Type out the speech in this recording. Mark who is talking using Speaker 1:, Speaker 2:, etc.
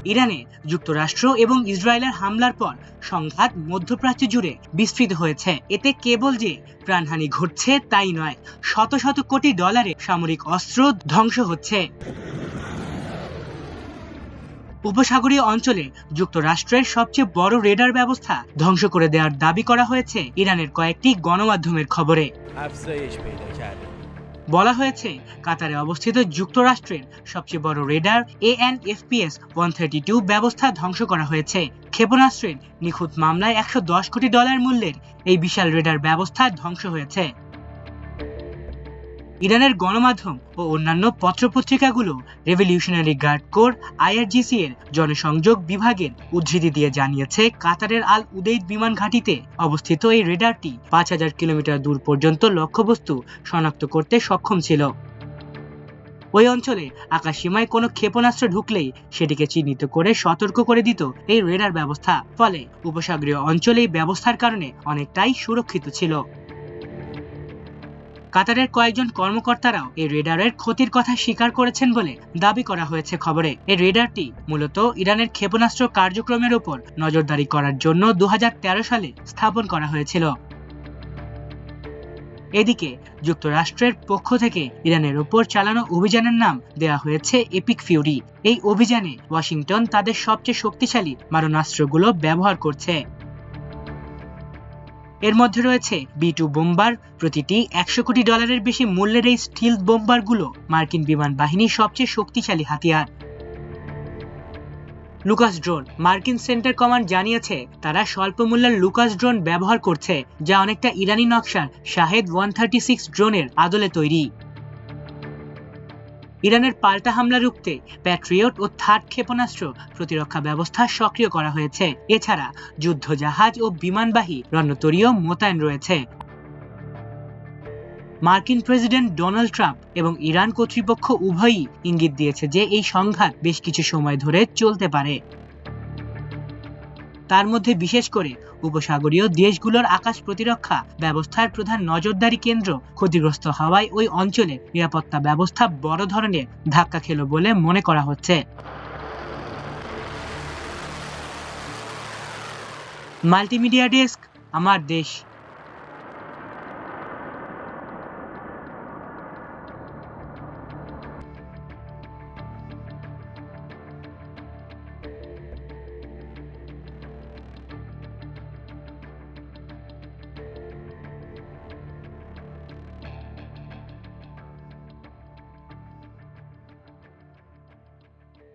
Speaker 1: ইরানে যুক্তরাষ্ট্র এবং ইসরায়েলের হামলার পর সংঘাত মধ্যপ্রাচ্য জুড়ে বিস্তৃত হয়েছে। এতে কেবল যে প্রাণহানি ঘটছে তাই নয়, শত শত কোটি ডলারের সামরিক অস্ত্র ধ্বংস হচ্ছে। উপসাগরীয় অঞ্চলে যুক্তরাষ্ট্রের সবচেয়ে বড় রেডার ব্যবস্থা ধ্বংস করে দেওয়ার দাবি করা হয়েছে ইরানের কয়েকটি গণমাধ্যমের খবরে। বলা হয়েছে, কাতারে অবস্থিত যুক্তরাষ্ট্রের সবচেয়ে বড় রেডার AN/FPS 132 ব্যবস্থা ধ্বংস করা হয়েছে। ক্ষেপণাস্ত্রের নিখুঁত মামলায় $110 কোটি মূল্যের এই বিশাল রেডার ব্যবস্থা ধ্বংস হয়েছে। ইরানের গণমাধ্যম ও অন্যান্য পত্রপত্রিকাগুলো রেভলিউশনারি গার্ড কোর IRGC এর জনসংযোগ বিভাগের উদ্ধৃতি দিয়ে জানিয়েছে, কাতারের আল উদেইদ বিমান ঘাঁটিতে অবস্থিত এই রেডারটি 5000 কিলোমিটার দূর পর্যন্ত লক্ষ্যবস্তু শনাক্ত করতে সক্ষম ছিল। ওই অঞ্চলে আকাশসীমায় কোনো ক্ষেপণাস্ত্র ঢুকলেই সেটিকে চিহ্নিত করে সতর্ক করে দিত এই রেডার ব্যবস্থা। ফলে উপসাগরীয় অঞ্চলে এই ব্যবস্থার কারণে অনেকটাই সুরক্ষিত ছিল। কাতারের কয়েকজন কর্মকর্তারাও এই রেডারের ক্ষতির কথা স্বীকার করেছেন বলে দাবি করা হয়েছে খবরে। এই রেডারটি মূলত ইরানের ক্ষেপণাস্ত্র কার্যক্রমের উপর নজরদারি করার জন্য 2013 সালে স্থাপন করা হয়েছিল। এদিকে যুক্তরাষ্ট্রের পক্ষ থেকে ইরানের উপর চালানো অভিযানের নাম দেওয়া হয়েছে এপিক ফিউরি। এই অভিযানে ওয়াশিংটন তাদের সবচেয়ে শক্তিশালী মারণাস্ত্রগুলো ব্যবহার করছে। এর মধ্যে রয়েছে B2 বোম্বার। প্রতিটি $100 কোটি বেশি মূল্যের এই স্টিলথ বোম্বারগুলো মার্কিন বিমান বাহিনীর সবচেয়ে শক্তিশালী হাতিয়ার। Lucas drone. মার্কিন সেন্টার কমান্ড জানিয়েছে, তারা স্বল্প মূল্যের লুকাস ড্রোন ব্যবহার করছে, যা অনেকটা ইরানি নকশার শাহেদ 136 ড্রোনের আদলে তৈরি। ইরানের পাল্টা হামলা রুখতে প্যাট্রিয়ট ও থার্ড ক্ষেপণাস্ত্র প্রতিরক্ষা ব্যবস্থা সক্রিয় করা হয়েছে। এছাড়া যুদ্ধজাহাজ ও বিমানবাহী রণতরীও মোতায়েন রয়েছে। মার্কিন প্রেসিডেন্ট ডোনাল্ড ট্রাম্প এবং ইরান কর্তৃপক্ষ উভয়ই ইঙ্গিত দিয়েছে যে এই সংঘাত বেশ কিছু সময় ধরে চলতে পারে। তার মধ্যে বিশেষ করে উপসাগরীয় দেশগুলোর আকাশ প্রতিরক্ষা ব্যবস্থার প্রধান নজরদারি কেন্দ্র ক্ষতিগ্রস্ত হওয়ায় ওই অঞ্চলে নিরাপত্তা ব্যবস্থা বড় ধরনের ধাক্কা খেল বলে মনে করা হচ্ছে। মাল্টিমিডিয়া ডেস্ক, আমার দেশ।